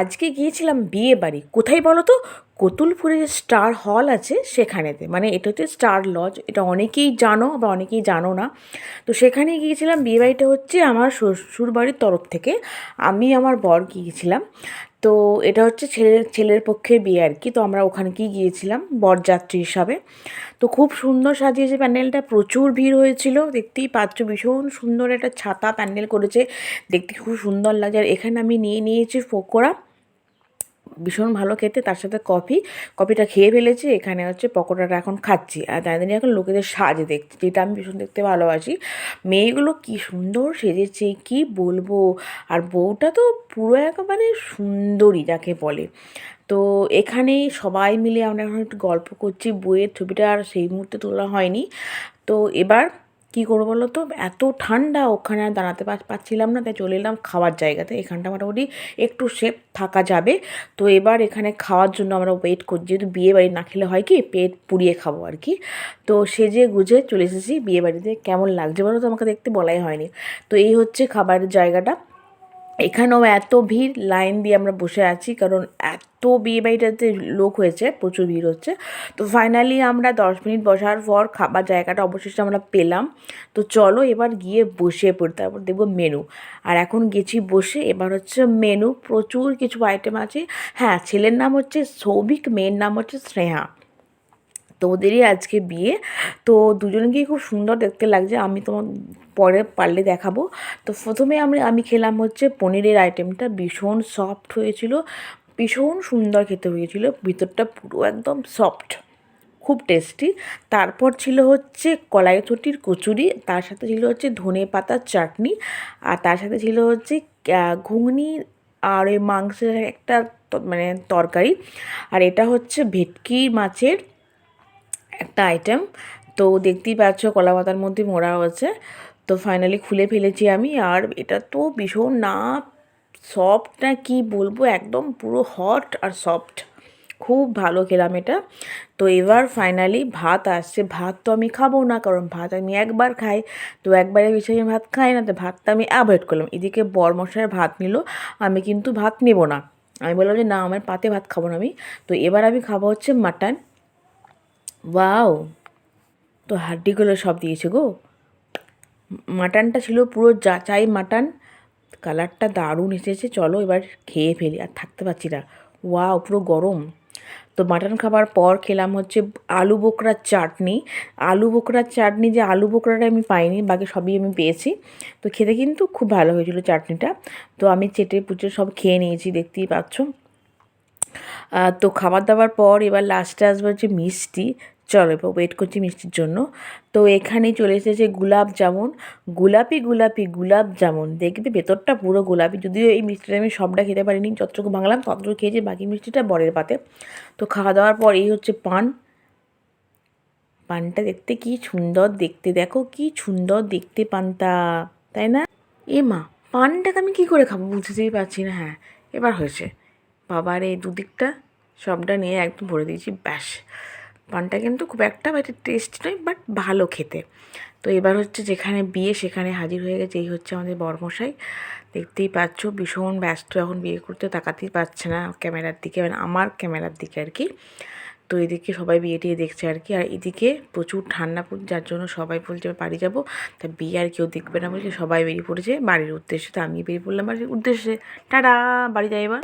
আজকে গিয়েছিলাম বিয়ে বাড়ি। কোথায় বলো তো? কতুলপুরে যে স্টার হল আছে সেখানেতে, মানে এটা হচ্ছে স্টার লজ। এটা অনেকেই জানো বা অনেকেই জানো না। তো সেখানে গিয়েছিলাম। বিয়ে বাড়িটা হচ্ছে আমার শ্বশুর বাড়ির তরফ থেকে, আমি আমার বর গিয়েছিলাম। তো এটা হচ্ছে ছেলের পক্ষে বিয়ে আর কি। তো আমরা ওখানকেই গিয়েছিলাম বরযাত্রী হিসাবে। তো খুব সুন্দর সাজিয়েছে প্যান্ডেলটা, প্রচুর ভিড় হয়েছিল, দেখতেই পাচ্ছ। ভীষণ সুন্দর একটা ছাতা প্যান্ডেল করেছে, দেখতে খুব সুন্দর লাগছে। আর এখানে আমি নিয়েছি পকোড়া, ভীষণ ভালো খেতে, তার সাথে কফিটা খেয়ে ফেলেছি। এখানে হচ্ছে পকোড়াটা এখন খাচ্ছি, আর তাদের এখন লোকেদের সাজ দেখছি, যেটা আমি ভীষণ দেখতে ভালোবাসি। মেয়েগুলো কি সুন্দর সেজেছে কি বলবো। আর বউটা তো পুরো একেবারে সুন্দরী যাকে বলে। তো এখানেই সবাই মিলে আমরা এখন একটু গল্প করছি। বইয়ের ছবিটা আর সেই মুহূর্তে তোলা হয়নি। তো এবার কী করবো বলো তো, এত ঠান্ডা, ওখানে আর দাঁড়াতে পারছিলাম না, তাই চলে এলাম খাওয়ার জায়গাতে। এখানটা মোটামুটি একটু সেফ থাকা যাবে। তো এবার এখানে খাওয়ার জন্য আমরা ওয়েট করছি, যেহেতু বিয়ে বাড়ি না খেলে হয় কি, পেট পুড়িয়ে খাবো আর কি। তো সেজে গুজে চলে এসেছি বিয়ে বাড়িতে। কেমন লাগছে বলো তো, আমাকে দেখতে বলাই হয়নি। তো এই হচ্ছে খাবারের জায়গাটা। এখানেও এত ভিড়, লাইন দিয়ে আমরা বসে আছি, কারণ এত বিয়ে বাড়িটাতে লোক হয়েছে, প্রচুর ভিড় হচ্ছে। তো ফাইনালি আমরা 10 মিনিট বসার পর খাবার জায়গাটা অবশেষে আমরা পেলাম। তো চলো এবার গিয়ে বসে পড়ি, তারপর দেখবো মেনু। আর এখন গেছি বসে, এবার হচ্ছে মেনু, প্রচুর কিছু আইটেম আছে। হ্যাঁ, ছেলের নাম হচ্ছে সৌভিক, মেয়ের নাম হচ্ছে স্নেহা। তো ওদেরই আজকে বিয়ে। তো দুজনকেই খুব সুন্দর দেখতে লাগছে, আমি তোমার পরে পারলে দেখাবো। তো প্রথমে আমি খেলাম হচ্ছে পনিরের আইটেমটা, ভীষণ সফট হয়েছিল, ভীষণ সুন্দর খেতে হয়েছিল, ভিতরটা পুরো একদম সফট, খুব টেস্টি। তারপর ছিল হচ্ছে কলাইছটির কচুরি, তার সাথে ছিল হচ্ছে ধনে পাতার চাটনি, আর তার সাথে ছিল হচ্ছে ঘুগনি, আর ওই মাংসের একটা মানে তরকারি। আর এটা হচ্ছে ভেটকি মাছের একটা আইটেম। তো দেখতেই পাচ্ছ কলা পাতার মধ্যে মোড়া হয়েছে। তো ফাইনালি খুলে ফেলেছি আমি। আর এটা তো ভীষণ না সফট, না কি বলবো, একদম পুরো হট আর সফট, খুব ভালো খেলাম এটা। তো এবার ফাইনালি ভাত আসছে। ভাত তো আমি খাবো না, কারণ ভাত আমি একবার খাই, তো একবারে বেশি আমি ভাত খাই না, তো ভাতটা আমি অ্যাভয়েড করলাম। এদিকে বরমশাই ভাত নিল, আমি কিন্তু ভাত নেব না। আমি বললাম যে না, আমার পাতে ভাত খাবো না আমি। তো এবার আমি খাবো হচ্ছে মাটন। ওয়াও, তো হাড্ডিগুলো সব দিয়েছে গো। মাটনটা ছিল পুরো যাচাই মাটন, কালারটা দারুণ এসেছে। চলো এবার খেয়ে ফেলি, আর থাকতে পারছি না, ওয়াও পুরো গরম। তো মাটন খাবার পর খেলাম হচ্ছে আলু বোখরার চাটনি। আলু বোখরার চাটনি, যে আলু বোখরাটা আমি পাইনি, বাকি সবই আমি পেয়েছি। তো খেতে কিন্তু খুব ভালো হয়েছিল চাটনিটা। তো আমি চেটে পুচে সব খেয়ে নিয়েছি, দেখতেই পাচ্ছ। তো খাবার দাবার পর এবার লাস্টে আসবে হচ্ছে মিষ্টি। চলো এবার ওয়েট করছি মিষ্টির জন্য। তো এখানেই চলে এসেছে গুলাব জামুন, গুলাব জামুন, দেখবে ভেতরটা পুরো গোলাপি। যদিও এই মিষ্টিটা আমি সবটা খেতে পারিনি, যতটুকু বাংলাম ততটুকু খেয়েছি, বাকি মিষ্টিটা বরের পাতে। তো খাওয়া দাওয়ার পর এই হচ্ছে পানটা দেখতে কি সুন্দর দেখতে, দেখো কি সুন্দর দেখতে পানটা, তাই না? এ মা, পানটাকে আমি কী করে খাবো বুঝতেই পারছি না। হ্যাঁ, এবার হয়েছে। বাবার এই দুদিকটা সবটা নিয়ে একদম ভরে দিয়েছি, ব্যাস। পানটা কিন্তু খুব একটা টেস্ট নয়, বাট ভালো খেতে। তো এবার হচ্ছে যেখানে বিয়ে সেখানে হাজির হয়ে গেছে, এই হচ্ছে আমাদের বরমশাই। দেখতেই পাচ্ছ ভীষণ ব্যস্ত, এখন বিয়ে করতে তাকাতেই পারছে না ক্যামেরার দিকে, মানে আমার ক্যামেরার দিকে আর কি। তো এদিকে সবাই বিয়ে টিয়ে দেখছে আর কি। আর এদিকে প্রচুর ঠান্ডা পড়ছে, যার জন্য সবাই বলছে বাড়ি যাবো। তা বিয়ে আর কেউ দেখবে না বলে সবাই বেরিয়ে পড়েছে বাড়ির উদ্দেশ্যে। তো আমি বেরিয়ে পড়লাম বাড়ির উদ্দেশ্যে। টাটা, বাড়ি যাই এবার।